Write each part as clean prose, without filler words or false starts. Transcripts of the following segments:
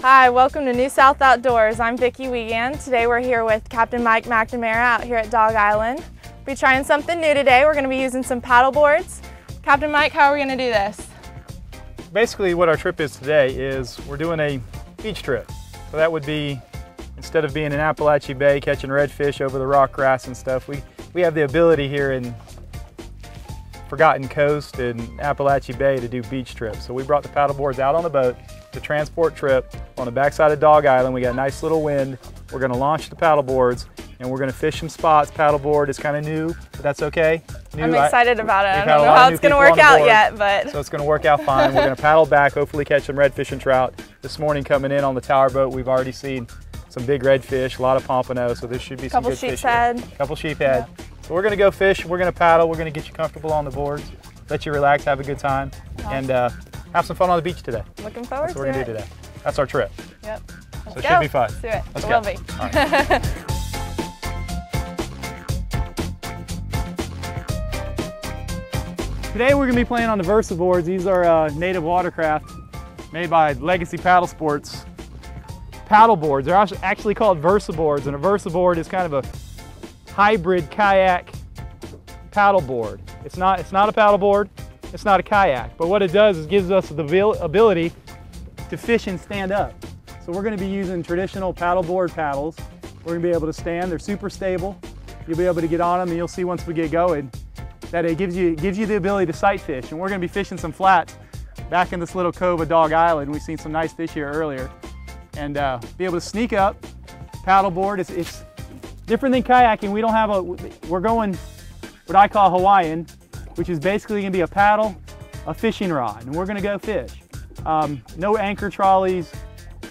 Hi, welcome to New South Outdoors. I'm Vicki Wiegand. Today we're here with Captain Mike McNamara out here at Dog Island. We'll be trying something new today. We're going to be using some paddle boards. Captain Mike, how are we going to do this? Basically what our trip is today is we're doing a beach trip. So that would be, instead of being in Appalachia Bay catching redfish over the rock grass and stuff, we have the ability here in Forgotten Coast and Appalachia Bay to do beach trips. So we brought the paddle boards out on the boat to transport trip on the backside of Dog Island. We got a nice little wind. We're going to launch the paddle boards and we're going to fish some spots. Paddleboard is kind of new, but that's okay. I'm excited about it. I don't know how it's going to work out yet, but so it's going to work out fine. We're going to paddle back, hopefully catch some redfish and trout. This morning coming in on the tower boat, we've already seen some big redfish, a lot of pompano, so there should be some good fish. Couple sheephead. Yeah. So we're going to go fish, we're going to paddle, we're going to get you comfortable on the boards, let you relax, have a good time, and have some fun on the beach today. Looking forward to it. That's what we're going to do today. That's our trip. Yep. So it should be fun. Let's do it. Let's it go. will be. All right. Today we're going to be playing on the Versa boards. These are native watercraft made by Legacy Paddle Sports. Paddle boards. They're actually called Versa boards, and a Versa board is kind of a hybrid kayak paddle board. It's not a paddle board, it's not a kayak, but what it does is gives us the ability to fish and stand up. So we're going to be using traditional paddleboard paddles. We're going to be able to stand. They're super stable. You'll be able to get on them, and you'll see once we get going that it gives you the ability to sight fish. And we're going to be fishing some flats back in this little cove of Dog Island. We've seen some nice fish here earlier, and be able to sneak up. Paddleboard, it's different than kayaking. We don't have we're going what I call Hawaiian, which is basically going to be a paddle, a fishing rod, and we're going to go fish. No anchor trolleys,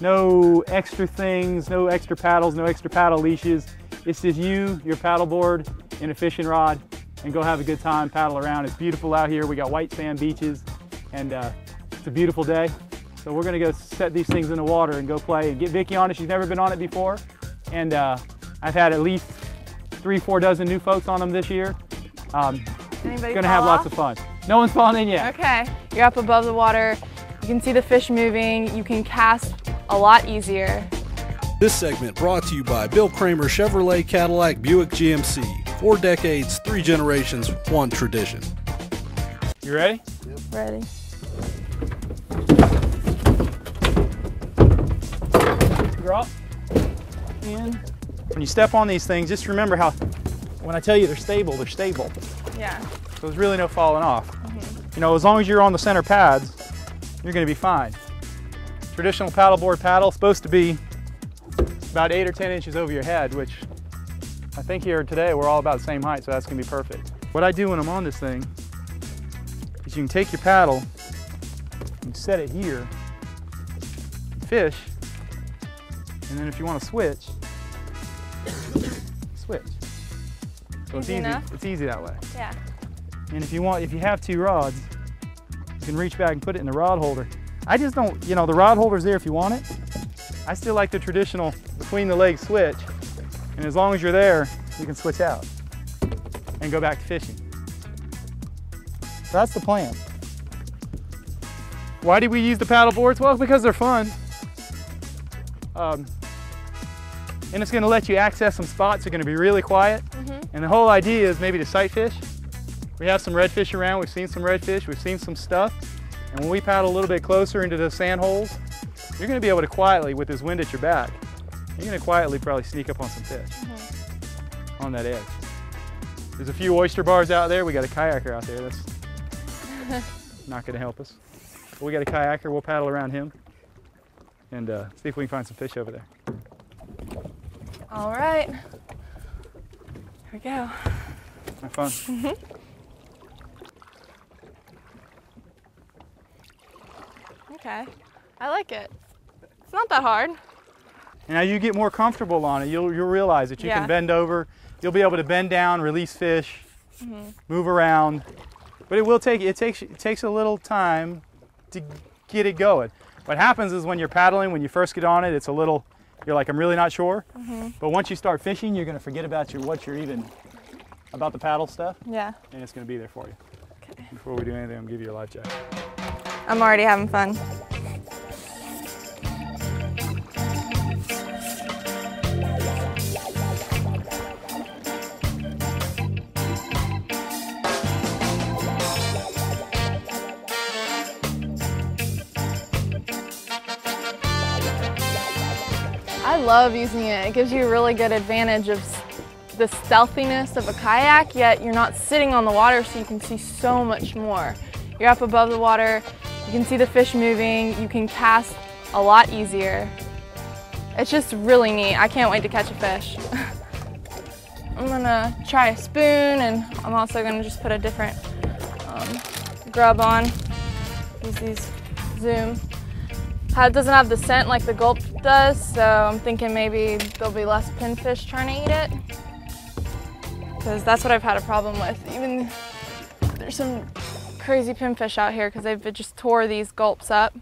no extra things, no extra paddles, no extra paddle leashes. It's just you, your paddleboard, and a fishing rod, and go have a good time, paddle around. It's beautiful out here. We got white sand beaches, and it's a beautiful day. So we're going to go set these things in the water and go play and get Vicki on it. She's never been on it before, and I've had at least 3-4 dozen new folks on them this year. Anybody gonna have lots of fun. No one's fallen in yet. Okay, you're up above the water. You can see the fish moving. You can cast a lot easier. This segment brought to you by Bill Kramer Chevrolet Cadillac Buick GMC. 4 decades, 3 generations, 1 tradition. You ready? Yep. Ready. Drop. In. When you step on these things, just remember how, when I tell you they're stable, they're stable. Yeah. So there's really no falling off. You know, as long as you're on the center pads, you're going to be fine. Traditional paddleboard paddle is supposed to be about 8 or 10 inches over your head, which I think here today we're all about the same height, so that's going to be perfect. What I do when I'm on this thing is you can take your paddle and set it here, fish, and then if you want to switch, switch. So it's easy. It's easy that way. Yeah. And if you have 2 rods, you can reach back and put it in the rod holder. I just don't, you know, the rod holder's there if you want it. I still like the traditional between the legs switch. And as long as you're there, you can switch out and go back to fishing. So that's the plan. Why did we use the paddle boards? Well, because they're fun. And it's going to let you access some spots that are going to be really quiet. And the whole idea is maybe to sight fish. We have some redfish around, we've seen some redfish, we've seen some stuff. And when we paddle a little bit closer into the sand holes, you're going to be able to quietly, with this wind at your back, you're going to quietly probably sneak up on some fish on that edge. There's a few oyster bars out there. We got a kayaker out there. That's not going to help us. But we got a kayaker, we'll paddle around him and see if we can find some fish over there. All right. Here we go. Have fun. Okay, I like it. It's not that hard. And as you get more comfortable on it, you'll realize that you can bend over. You'll be able to bend down, release fish, move around. But it takes a little time to get it going. What happens is when you're paddling, when you first get on it, it's a little, you're like, I'm really not sure. But once you start fishing, you're going to forget about about the paddle stuff. Yeah. And it's going to be there for you. Okay. Before we do anything, I'm going to give you a life jacket. I'm already having fun. I love using it. It gives you a really good advantage of the stealthiness of a kayak, yet you're not sitting on the water, so you can see so much more. You're up above the water, you can see the fish moving, you can cast a lot easier. It's just really neat. I can't wait to catch a fish. I'm gonna try a spoon, and I'm also gonna just put a different grub on. Use these Zoom. It doesn't have the scent like the gulp does, so I'm thinking maybe there'll be less pinfish trying to eat it. Because that's what I've had a problem with. Even there's some crazy pinfish out here because they've just tore these gulps up.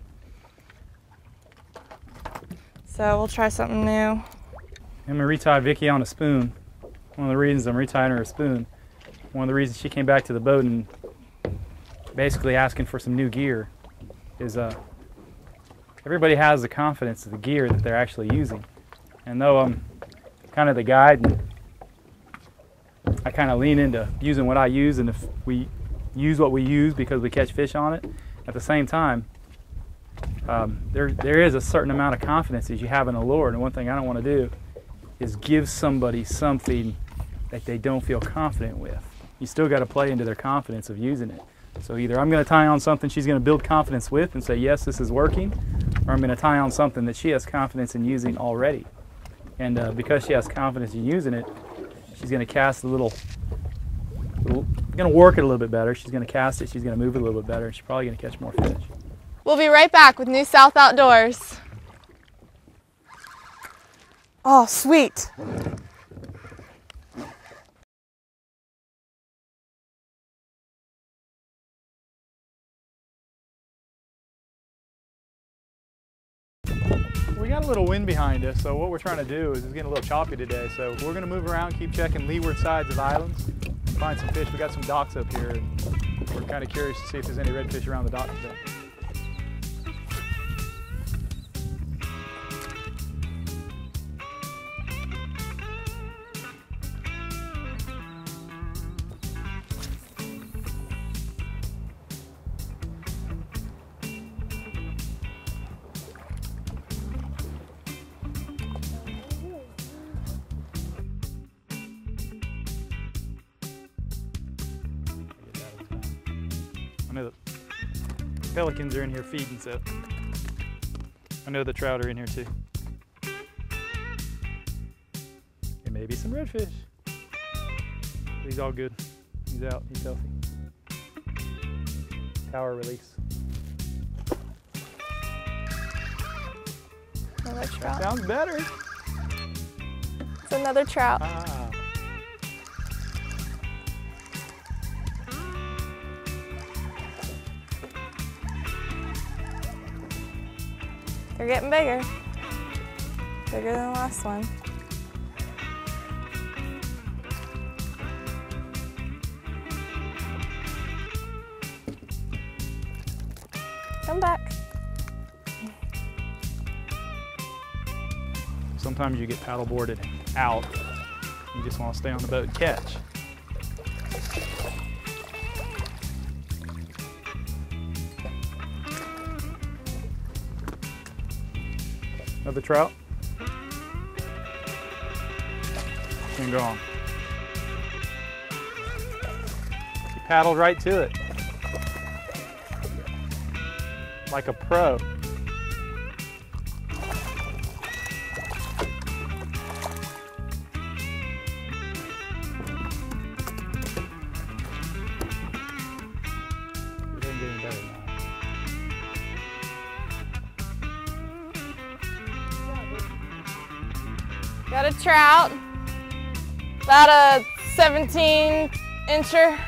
So we'll try something new. I'm gonna retie Vicky on a spoon. One of the reasons I'm retying her a spoon, one of the reasons she came back to the boat and basically asking for some new gear is everybody has the confidence of the gear that they're actually using. And though I'm kind of the guide and I kind of lean into using what I use, and if we use what we use because we catch fish on it, at the same time, there is a certain amount of confidence that you have in a lure, and one thing I don't want to do is give somebody something that they don't feel confident with. You still got to play into their confidence of using it. So either I'm going to tie on something she's going to build confidence with and say, yes, this is working, or I'm going to tie on something that she has confidence in using already. And because she has confidence in using it, she's going to cast going to work it a little bit better. She's going to cast it, she's going to move it a little bit better, and she's probably going to catch more fish. We'll be right back with New South Outdoors. Oh, sweet. We got a little wind behind us, so what we're trying to do is it's getting a little choppy today, so we're going to move around, keep checking leeward sides of islands, and find some fish. We got some docks up here, and we're kind of curious to see if there's any redfish around the dock today. I know the pelicans are in here feeding, so I know the trout are in here too. And maybe some redfish. He's all good. He's out. He's healthy. Power release. Another trout. Sounds better. It's another trout. Ah. They're getting bigger. Bigger than the last one. Come back. Sometimes you get paddleboarded out. You just want to stay on the boat and catch. Another trout. And gone. He paddled right to it. Like a pro. It ain't getting better now. Got a trout, about a 17-incher.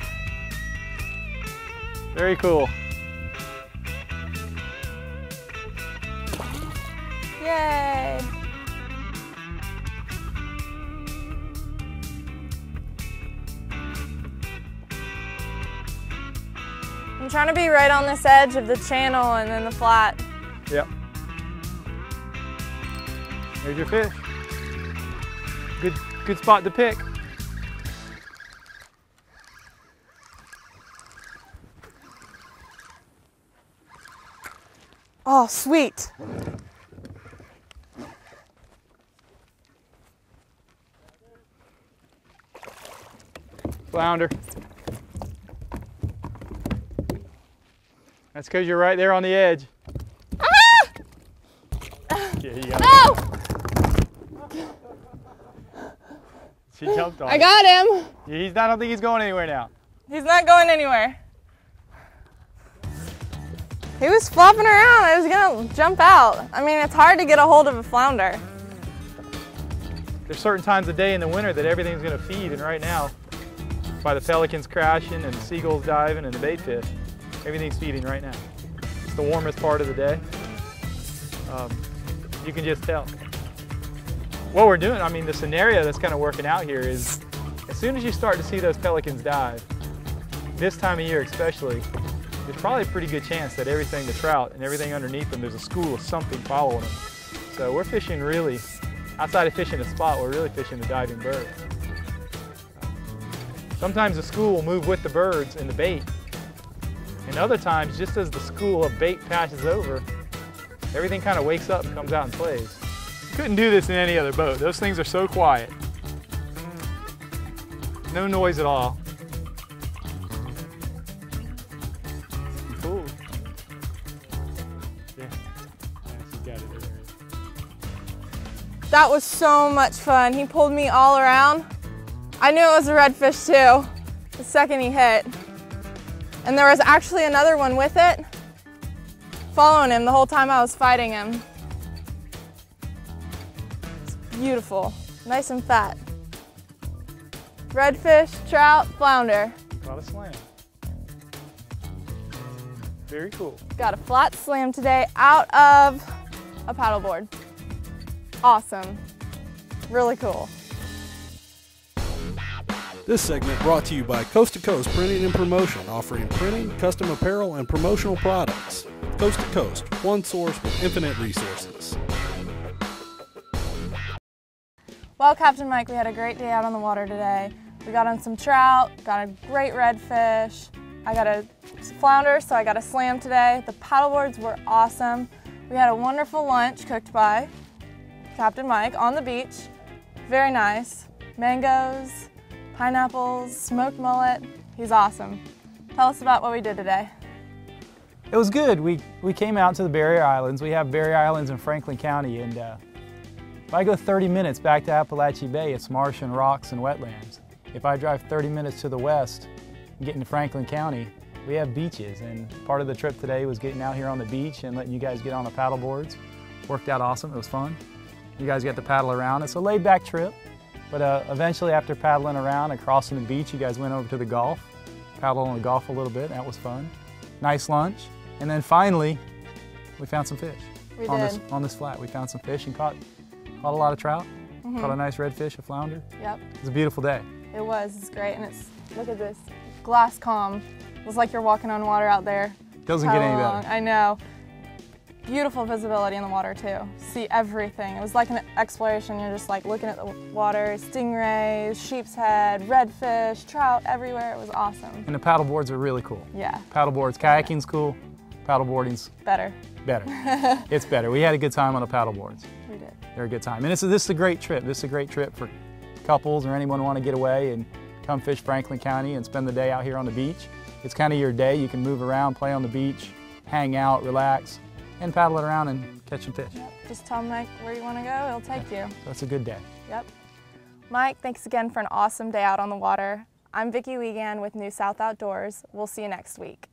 Very cool. Yay! I'm trying to be right on this edge of the channel and then the flat. Yep. There's your fish. Good spot to pick. Oh, sweet. Flounder. That's because you're right there on the edge. Ah! Yeah, you got Oh! it. She jumped on I it. got him. Yeah, I don't think he's going anywhere now. He's not going anywhere. He was flopping around. I was gonna jump out. I mean, it's hard to get a hold of a flounder. There's certain times of day in the winter that everything's going to feed, and right now, by the pelicans crashing and the seagulls diving and the bait fish, everything's feeding right now. It's the warmest part of the day. You can just tell. What we're doing, I mean, the scenario that's kind of working out here is, as soon as you start to see those pelicans dive, this time of year especially, there's probably a pretty good chance that everything, the trout and everything underneath them, there's a school of something following them. So we're fishing really, outside of fishing a spot, we're really fishing the diving birds. Sometimes the school will move with the birds and the bait. And other times, just as the school of bait passes over, everything kind of wakes up and comes out and plays. Couldn't do this in any other boat. Those things are so quiet. No noise at all. Cool. Yeah, she's got it there. That was so much fun. He pulled me all around. I knew it was a redfish too, the second he hit. And there was actually another one with it, following him the whole time I was fighting him. It's beautiful, nice and fat. Redfish, trout, flounder. Caught a slam. Very cool. Got a flat slam today out of a paddleboard. Awesome, really cool. This segment brought to you by Coast to Coast Printing and Promotion, offering printing, custom apparel, and promotional products. Coast to Coast, one source with infinite resources. Well, Captain Mike, we had a great day out on the water today. We got on some trout, got a great redfish. I got a flounder, so I got a slam today. The paddleboards were awesome. We had a wonderful lunch cooked by Captain Mike on the beach. Very nice. Mangoes, pineapples, smoked mullet. He's awesome. Tell us about what we did today. It was good. We came out to the Barrier Islands. We have Barrier Islands in Franklin County, and if I go 30 minutes back to Appalachia Bay, it's marsh and rocks and wetlands. If I drive 30 minutes to the west and get into Franklin County, we have beaches, and part of the trip today was getting out here on the beach and letting you guys get on the paddle boards. Worked out awesome. It was fun. You guys get to paddle around. It's a laid-back trip. But eventually, after paddling around and crossing the beach, you guys went over to the Gulf, paddled on the Gulf a little bit. That was fun. Nice lunch. And then finally, we found some fish. We on did. this flat. We found some fish and caught a lot of trout. Caught a nice redfish, a flounder. Yep. It was a beautiful day. It was. It's great. And it's, look at this, glass calm. It was like you're walking on water out there. Doesn't get any Paddle better. along. I know. Beautiful visibility in the water too. See everything. It was like an exploration. You're just like looking at the water, stingrays, sheep's head, redfish, trout everywhere. It was awesome. And the paddle boards are really cool. Yeah. Paddle boards, kayaking's cool. Paddle boarding's Better. better. It's better. We had a good time on the paddle boards. We did. They're a good time. And this is a great trip. This is a great trip for couples or anyone who want to get away and come fish Franklin County and spend the day out here on the beach. It's kind of your day. You can move around, play on the beach, hang out, relax, and paddle it around and catch some fish. Yep. Just tell Mike where you want to go. He'll take you. So it's a good day. Yep. Mike, thanks again for an awesome day out on the water. I'm Vicki Wiegand with New South Outdoors. We'll see you next week.